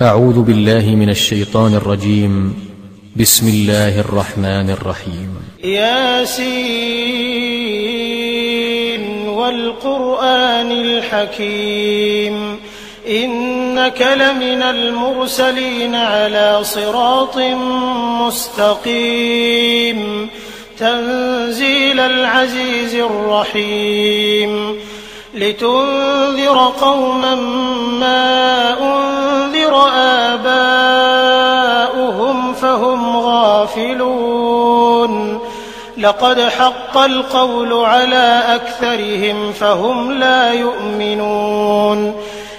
أعوذ بالله من الشيطان الرجيم. بسم الله الرحمن الرحيم. ياسين والقرآن الحكيم إنك لمن المرسلين على صراط مستقيم تنزيل العزيز الرحيم لتنذر قوما ما أنذر آباؤهم فهم غافلون لقد حق القول على أكثرهم فهم لا يؤمنون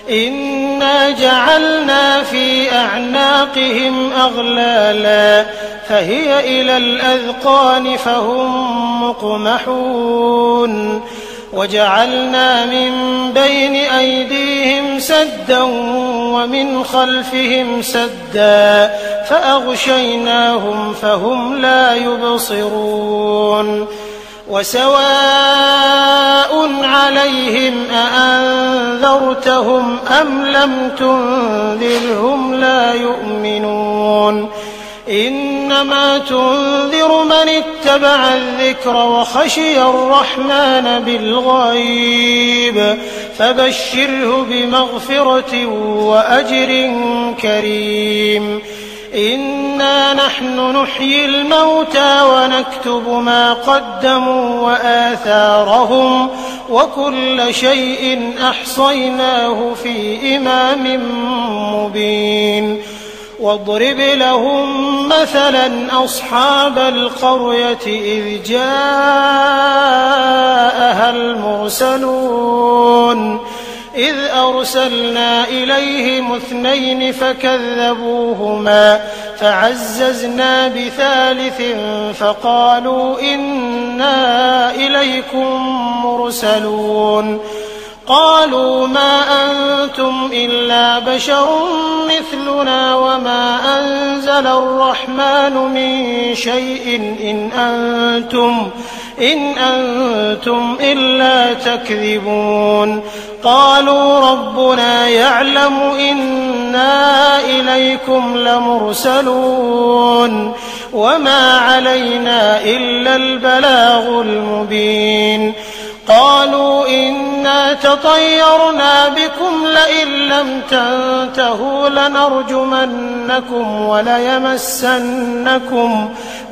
إنا جعلنا في أعناقهم أغلالا فهي إلى الأذقان فهم مقمحون وجعلنا من بين أيديهم سدا ومن خلفهم سدا فأغشيناهم فهم لا يبصرون وسواء عليهم أأنذرتهم أم لم تنذرهم لا يؤمنون إنما تنذر من اتبع الذكر وخشي الرحمن بالغيب فبشره بمغفرة وأجر كريم إنا نحن نحيي الموتى ونكتب ما قدموا وآثارهم وكل شيء أحصيناه في إمام مبين واضرب لهم مثلا أصحاب القرية إذ جاءها المرسلون إذ أرسلنا إليهم 2 فكذبوهما فعززنا بثالث فقالوا إنا إليكم مرسلون قالوا ما أنتم إلا بشر مثلنا وما أنزل الرحمن من شيء إن أنتم إلا تكذبون قالوا ربنا يعلم إنا إليكم لمرسلون وما علينا إلا البلاغ المبين قالوا إنا تطيرنا بكم لئن لم تنتهوا لنرجمنكم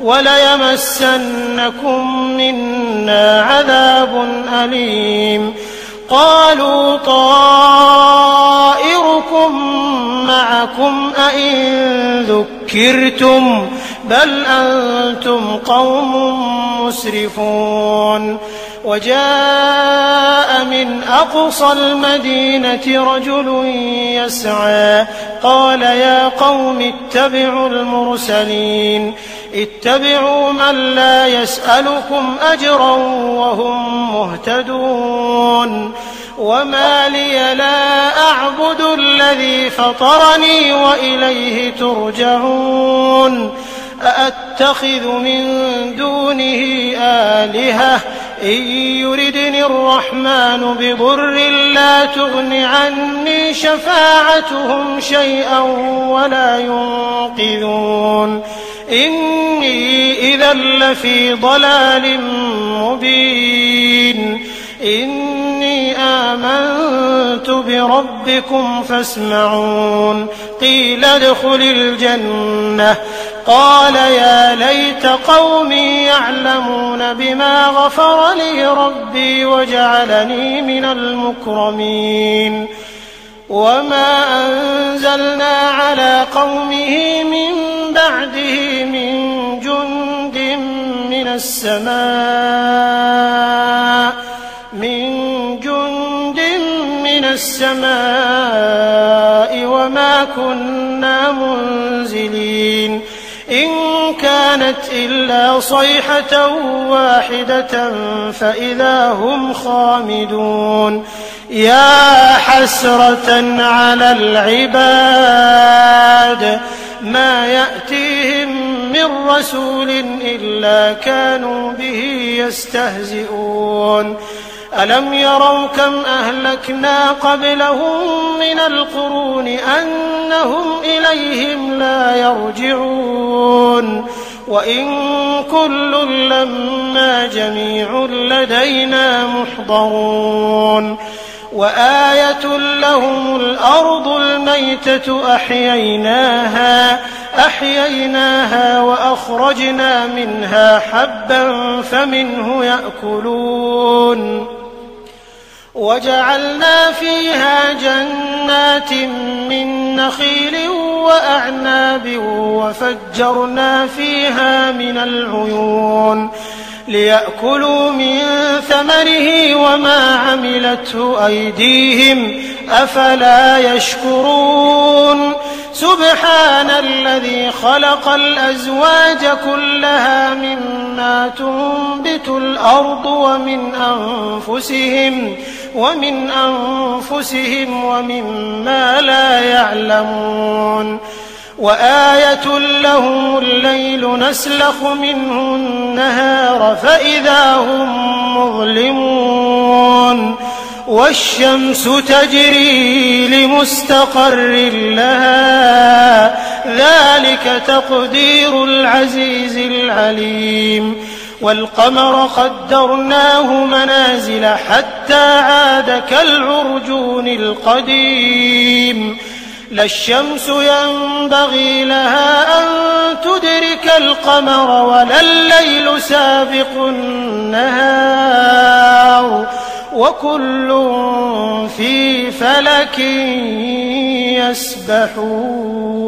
وليمسنكم منا عذاب أليم قالوا طائركم معكم أئن ذكرتم بل أنتم قوم مسرفون وجاء من أقصى المدينة رجل يسعى قال يا قوم اتبعوا المرسلين اتبعوا من لا يسألكم أجرا وهم مهتدون وما لي لا أعبد الذي فطرني وإليه ترجعون أأتخذ من دونه آلهة إن يردني الرحمن بضر لا تغن عني شفاعتهم شيئا ولا ينقذون إني إذا لفي ضلال مبين إني آمنت بربكم فاسمعون قيل ادخل الجنة قال يا ليت قومي يعلمون بما غفر لي ربي وجعلني من المكرمين وما أنزلنا على قومه من بعده من جند من السماء وما كنا منزلين إن كانت إلا صيحة واحدة فإذا هم خامدون يا حسرة على العباد ما يأتيهم من رسول إلا كانوا به يستهزئون ألم يروا كم أهلكنا قبلهم من القرون إنهم إليهم لا يرجعون وإن كل لما جميع لدينا محضرون وآية لهم الأرض الميتة أحييناها وأخرجنا منها حبا فمنه يأكلون وجعلنا فيها جنات من نخيل وأعناب وفجرنا فيها من العيون ليأكلوا من ثمره وما عملته أيديهم أفلا يشكرون سبحان الذي خلق الأزواج كلها مما تنبت الأرض ومن أنفسهم ومما لا يعلمون وآية لهم الليل نسلخ منه النهار فإذا هم مظلمون والشمس تجري لمستقر لها ذلك تقدير العزيز العليم والقمر قدرناه منازل حتى عاد كالعرجون القديم لا الشمس ينبغي لها أن تدرك القمر ولا الليل سابق النهار وكل في فلك يسبحون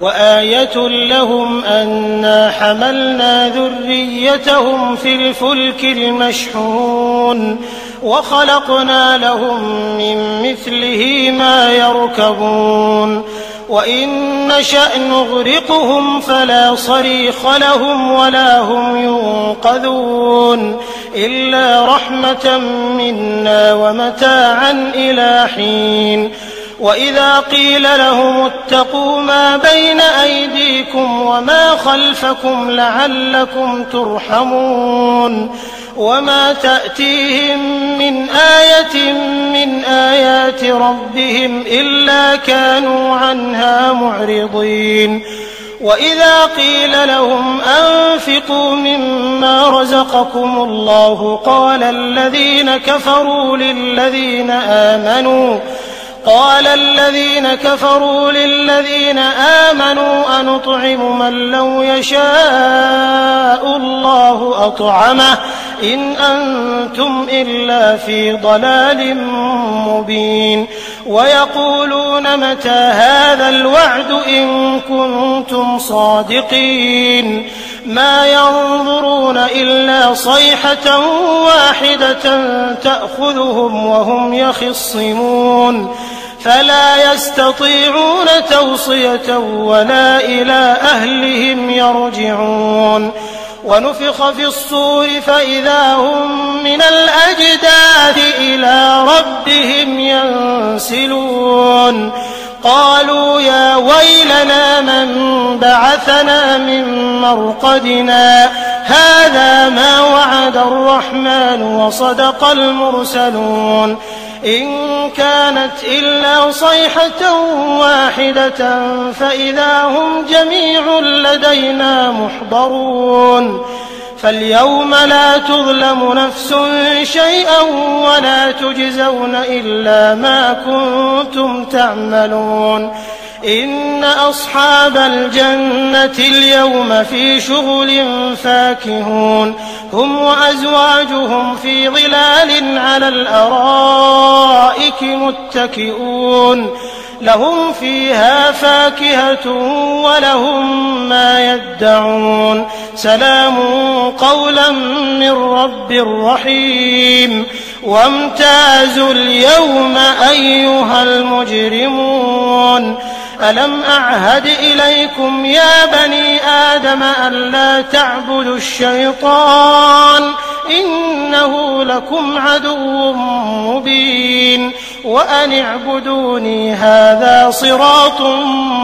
وآية لهم أنا حملنا ذريتهم في الفلك المشحون وخلقنا لهم من مثله ما يركبون وإن نشأ نغرقهم فلا صريخ لهم ولا هم ينقذون إلا رحمة منا ومتاعا إلى حين وإذا قيل لهم اتقوا ما بين أيديكم وما خلفكم لعلكم ترحمون وما تأتيهم من آية من آيات ربهم إلا كانوا عنها معرضين وإذا قيل لهم أنفقوا مما رزقكم الله قال الذين كفروا للذين آمنوا أنطعم من لو يشاء الله أطعمه إن أنتم إلا في ضلال مبين ويقولون متى هذا الوعد إن كنتم صادقين ما ينظرون إلا صيحة واحدة تأخذهم وهم يخصمون فلا يستطيعون توصية ولا إلى أهلهم يرجعون ونفخ في الصور فإذا هم من الأجداث إلى ربهم ينسلون قالوا يا ويلنا من بعثنا من مرقدنا هذا ما وعد الرحمن وصدق المرسلون إن كانت إلا صيحة واحدة فإذا هم جميع لدينا محضرون فاليوم لا تظلم نفس شيئا ولا تجزون إلا ما كنتم تعملون إن أصحاب الجنة اليوم في شغل فاكهون هم وأزواجهم في ظلال على الأرائك متكئون لهم فيها فاكهة ولهم ما يدعون سلام قولا من رب رحيم وامتازوا اليوم أيها المجرمون ألم أعهد إليكم يا بني آدم ألا تعبدوا الشيطان إنه لكم عدو مبين وأن اعبدوني هذا صراط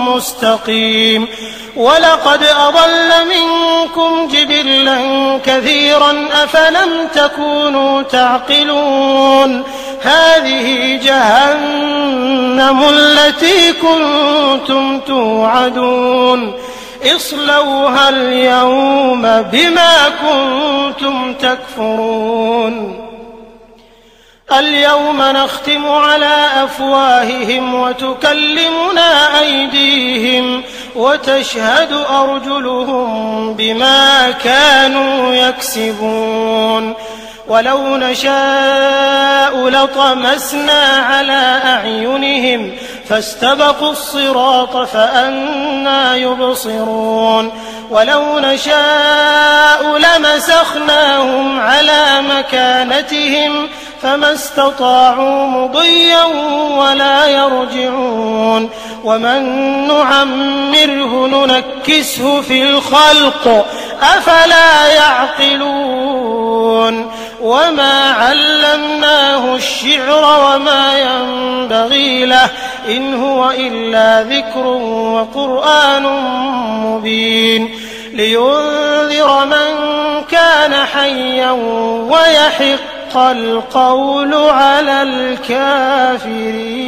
مستقيم ولقد أضل منكم جبلا كثيرا أفلم تكونوا تعقلون هذه جهنم التي كنتم توعدون اصلوها اليوم بما كنتم تكفرون اليوم نختم على أفواههم وتكلمنا أيديهم وتشهد أرجلهم بما كانوا يكسبون ولو نشاء لطمسنا على أعينهم فاستبقوا الصراط فأنى يبصرون ولو نشاء لمسخناهم على مكانتهم فما استطاعوا مضيا ولا يرجعون ومن نعمره ننكسه في الخلق أفلا يعقلون وما علمناه الشعر وما ينبغي له إن هو إلا ذكر وقرآن مبين لينذر من كان حيا ويحق القول على الكافرين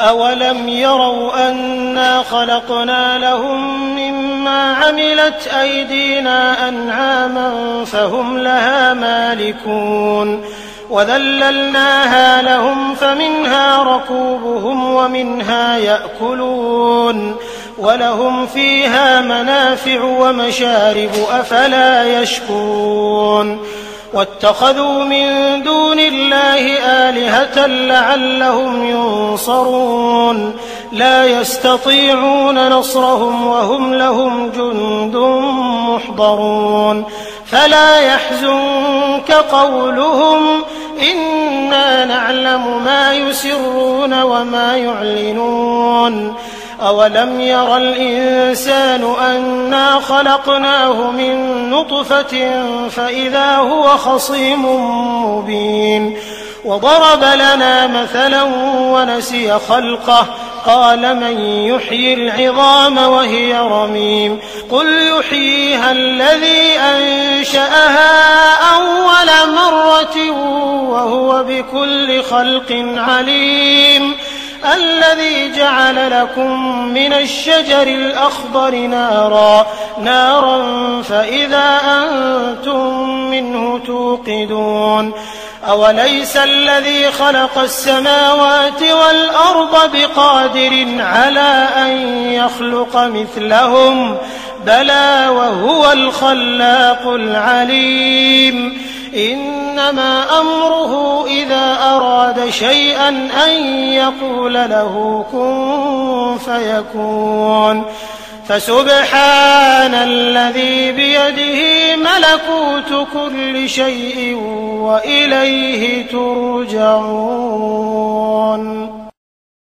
أولم يروا أنا خلقنا لهم مما عملت أيدينا أنعاما فهم لها مالكون وذللناها لهم فمنها ركوبهم ومنها يأكلون ولهم فيها منافع ومشارب أفلا يشكرون واتخذوا من دون الله آلهة لعلهم ينصرون لا يستطيعون نصرهم وهم لهم جند محضرون فلا يحزنك قولهم إنا نعلم ما يسرون وما يعلنون أولم ير الإنسان أنا خلقناه من نطفة فإذا هو خصيم مبين وضرب لنا مثلا ونسي خلقه قال من يحيي العظام وهي رميم قل يحييها الذي أنشأها أول مرة وهو بكل خلق عليم الذي جعل لكم من الشجر الأخضر نارا فإذا أنتم منه توقدون أوليس الذي خلق السماوات والأرض بقادر على أن يخلق مثلهم بلى وهو الخلاق العليم إنما أمره إذا أراد شيئا أن يقول له كن فيكون فسبحان الذي بيده ملكوت كل شيء وإليه ترجعون